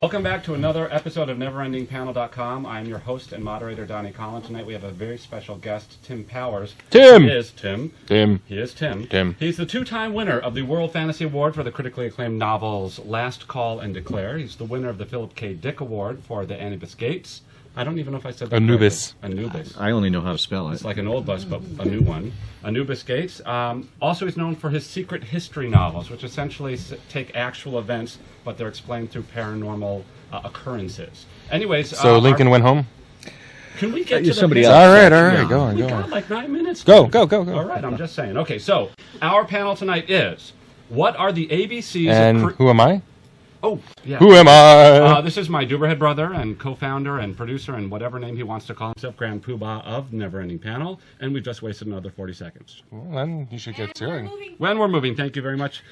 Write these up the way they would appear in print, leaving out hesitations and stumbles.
Welcome back to another episode of NeverEndingPanel.com. I'm your host and moderator, Donnie Collins. Tonight we have a very special guest, Tim Powers. Tim! He is Tim. Tim. He is Tim. Tim. He's the two-time winner of the World Fantasy Award for the critically acclaimed novels Last Call and Declare. He's the winner of the Philip K. Dick Award for the Anubis Gates. I don't even know if I said that Anubis. correctly. Anubis. I only know how to spell it. It's like an old bus, but a new one. Anubis Gates. Also, he's known for his secret history novels, which essentially take actual events, but they're explained through paranormal occurrences. Anyways, So Lincoln went home? can we get to somebody the else. All right, go on, We go got on. like 9 minutes. Go, dude. go, go, go. All right, I'm just saying. Okay, so our panel tonight is, what are the ABCs And of... who am I? Oh, yeah. Who am I? This is my Duberhead brother and co-founder and producer and whatever name he wants to call himself, Grand Poobah of Neverending Panel, and we've just wasted another 40 seconds. Well, then you should get started. When we're moving, thank you very much.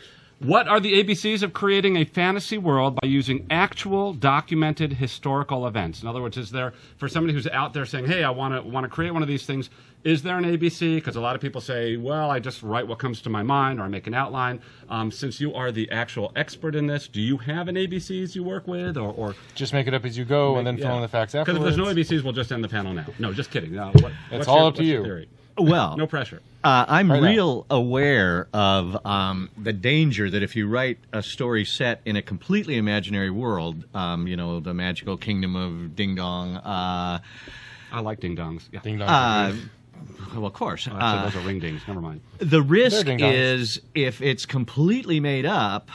What are the ABCs of creating a fantasy world by using actual documented historical events? In other words, is there, for somebody who's out there saying, hey, I want to create one of these things, is there an ABC? Because a lot of people say, well, I just write what comes to my mind or I make an outline. Since you are the actual expert in this, do you have an ABCs you work with? Or Just make it up as you go and then fill in the facts Because afterwards. if there's no ABCs, we'll just end the panel now. No, just kidding. It's all up to you. Theory? Well, No pressure. I'm Right now. real aware of the danger that if you write a story set in a completely imaginary world, the magical kingdom of Ding Dong. I like ding-dongs. Yeah. Ding dong. Well, of course. Oh, actually, those are ring-dings. Never mind. The risk They're ding-dongs. is if it's completely made up,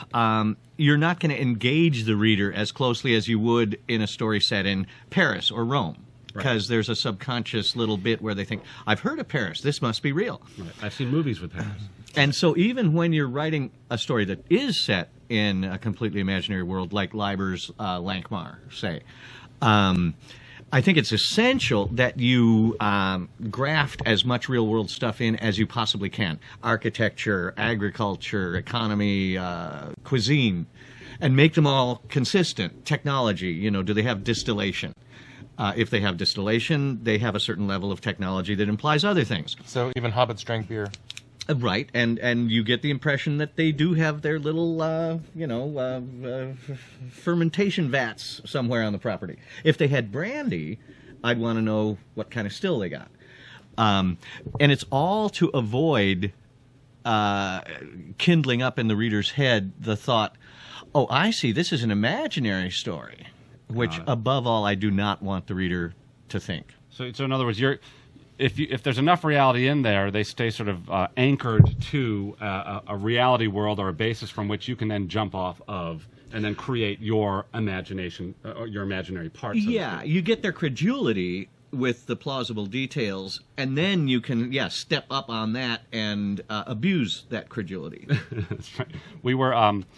you're not going to engage the reader as closely as you would in a story set in Paris or Rome. Because there's a subconscious little bit where they think, I've heard of Paris, this must be real. Right. I've seen movies with Paris. And so even when you're writing a story that is set in a completely imaginary world, like Leiber's Lankmar, say, I think it's essential that you graft as much real-world stuff in as you possibly can. Architecture, agriculture, economy, cuisine, and make them all consistent. Technology, do they have distillation? If they have distillation, they have a certain level of technology that implies other things. So even hobbits drank beer. Right, and you get the impression that they do have their little, fermentation vats somewhere on the property. If they had brandy, I'd want to know what kind of still they got. And it's all to avoid kindling up in the reader's head the thought, oh, I see, this is an imaginary story, which, above all, I do not want the reader to think. So in other words, if there's enough reality in there, they stay sort of anchored to a reality world or a basis from which you can then jump off of and then create your imagination, your imaginary parts. Yeah, you get their credulity with the plausible details, and then you can, step up on that and abuse that credulity. That's right. We were,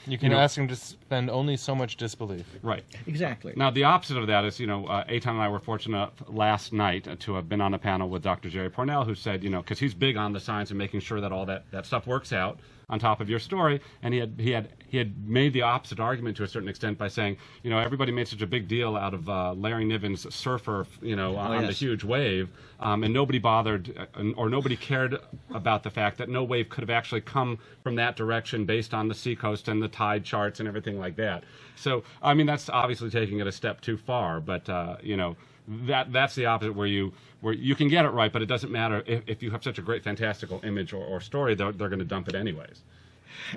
You can ask him to spend only so much disbelief. right. Exactly. Now, the opposite of that is, Eitan and I were fortunate last night to have been on a panel with Dr. Jerry Pornell, who said, because he's big on the science and making sure that all that stuff works out on top of your story, and he had made the opposite argument to a certain extent by saying, everybody made such a big deal out of Larry Niven's surfer, on the huge wave, and nobody bothered or nobody cared about the fact that no wave could have actually come from that direction based on the seacoast and the tide charts and everything like that. So, I mean, that's obviously taking it a step too far, but that's the opposite where you can get it right, but it doesn't matter if you have such a great fantastical image or story, they're going to dump it anyways.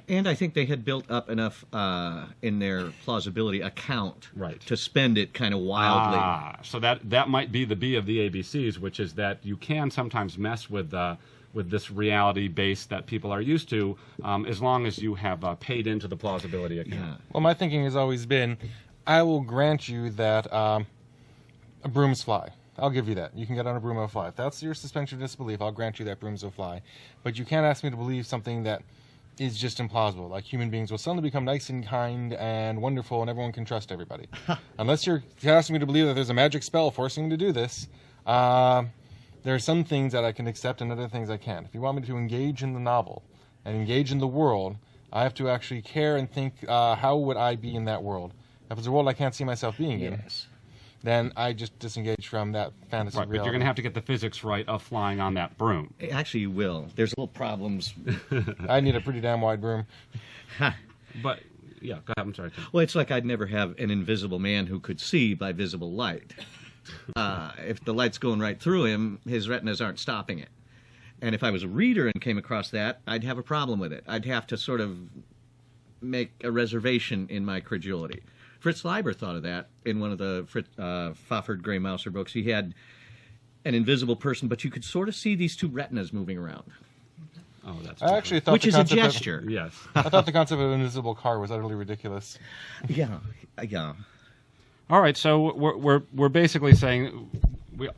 And I think they had built up enough in their plausibility account Right. to spend it kind of wildly. So that might be the B of the ABCs, which is that you can sometimes mess with this reality base that people are used to, as long as you have paid into the plausibility account. Well, my thinking has always been, I will grant you that brooms fly. I'll give you that. You can get on a broom and fly. If that's your suspension of disbelief, I'll grant you that brooms will fly. But you can't ask me to believe something that is just implausible. Like human beings will suddenly become nice and kind and wonderful and everyone can trust everybody. Unless you're asking me to believe that there's a magic spell forcing me to do this, there are some things that I can accept and other things I can't. If you want me to engage in the novel and engage in the world, I have to actually care and think, how would I be in that world? If it's a world I can't see myself being in, then I just disengage from that fantasy Right, but reality. you're going to have to get the physics right of flying on that broom. Actually, you will. There's little problems. I need a pretty damn wide broom. But Yeah, go ahead. I'm sorry, Tim. Well, it's like I'd never have an invisible man who could see by visible light. If the light's going right through him, his retinas aren't stopping it. And if I was a reader and came across that, I'd have a problem with it. I'd have to sort of make a reservation in my credulity. Fritz Leiber thought of that in one of the Pfafford Gray Mouser books. He had an invisible person, but you could sort of see these two retinas moving around. Oh, that's I actually thought Which the is a concept gesture. yes. I thought the concept of an invisible car was utterly ridiculous. Yeah. All right, so we're basically saying we.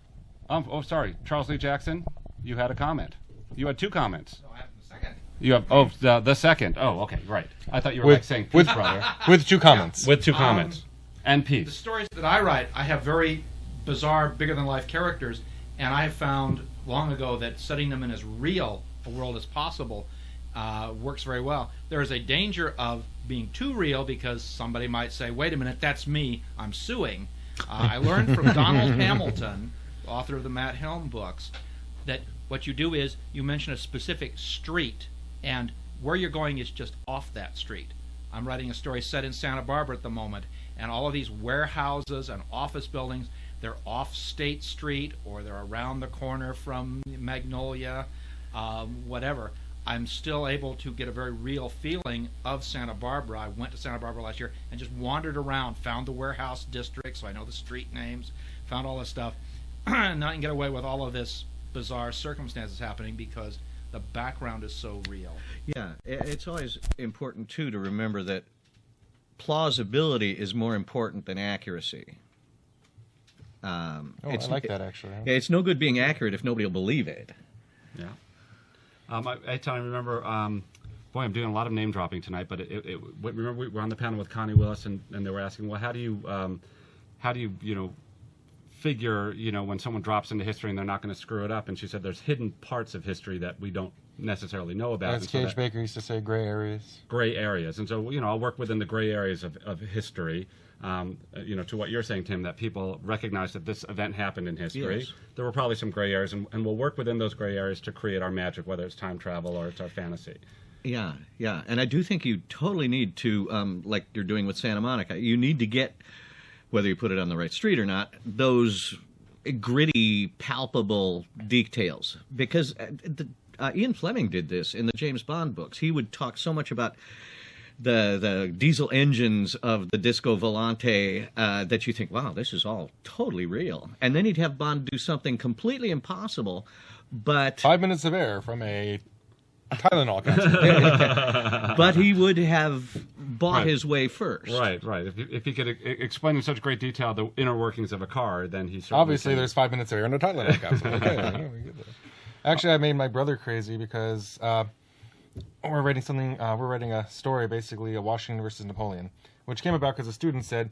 Sorry, Charles Lee Jackson, you had a comment. You had two comments. No, I have the second. You have the second. Oh, okay, right. I thought you were With- like saying with- Peace Brother With two comments. with two comments and The peace. stories that I write, I have very bizarre, bigger-than-life characters, and I have found long ago that setting them in as real a world as possible works very well. There is a danger of being too real because somebody might say, wait a minute, that's me, I'm suing. I learned from Donald Hamilton, author of the Matt Helm books, that what you do is you mention a specific street, and where you're going is just off that street. I'm writing a story set in Santa Barbara at the moment, and all of these warehouses and office buildings, they're off State Street, or they're around the corner from Magnolia, whatever. I'm still able to get a very real feeling of Santa Barbara. I went to Santa Barbara last year and just wandered around, found the warehouse district, so I know the street names, found all this stuff. Now I can get away with all of this bizarre circumstances happening because the background is so real. Yeah, it's always important, too, to remember that plausibility is more important than accuracy. I like that, actually. It's no good being accurate if nobody will believe it. Yeah. I remember. Boy, I'm doing a lot of name dropping tonight. But remember we were on the panel with Connie Willis, and they were asking, well, how do you figure when someone drops into history and they're not going to screw it up? And she said there's hidden parts of history that we don't necessarily know about. As Cage Baker used to say, gray areas. Gray areas, and so I'll work within the gray areas of history. To what you're saying, Tim, that people recognize that this event happened in history. Yes. There were probably some gray areas, and we'll work within those gray areas to create our magic, whether it's time travel or it's our fantasy. Yeah, and I do think you totally need to, like you're doing with Santa Monica, you need to get, whether you put it on the right street or not, those gritty, palpable details. Because Ian Fleming did this in the James Bond books. He would talk so much about the diesel engines of the Disco Volante that you think, wow, this is all totally real. And then he'd have Bond do something completely impossible, but 5 minutes of air from a Tylenol capsule. but he would have bought Right. his way first. Right. If he could explain in such great detail the inner workings of a car, then he certainly Obviously, can. there's 5 minutes of air in a Tylenol capsule. Okay, we get that. Actually, I made my brother crazy because we're writing a story, basically, Washington versus Napoleon, which came about because a student said,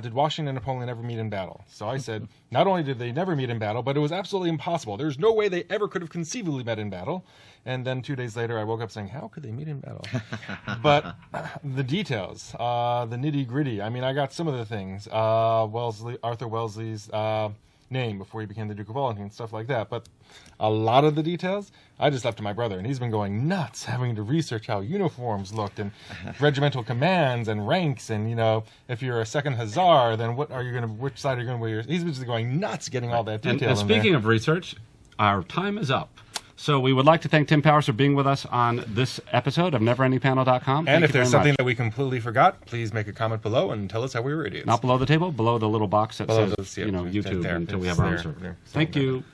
did Washington and Napoleon ever meet in battle? So I said, not only did they never meet in battle, but it was absolutely impossible. There's no way they ever could have conceivably met in battle. And then 2 days later, I woke up saying, how could they meet in battle? But the details, the nitty-gritty, I mean, I got some of the things. Arthur Wellesley's name before he became the Duke of Wellington, stuff like that. But a lot of the details, I just left to my brother, and he's been going nuts having to research how uniforms looked and regimental commands and ranks, and if you're a second hussar, then which side are you going to wear? He's just going nuts getting all that detail. And speaking of research, our time is up. So we would like to thank Tim Powers for being with us on this episode of NeverEndingPanel.com. And if there's something that we completely forgot, please make a comment below and tell us how we were idiots. Not below the table, below the little box that Below says those, yeah, YouTube there, until we it's have our own there, server. there. Thank you.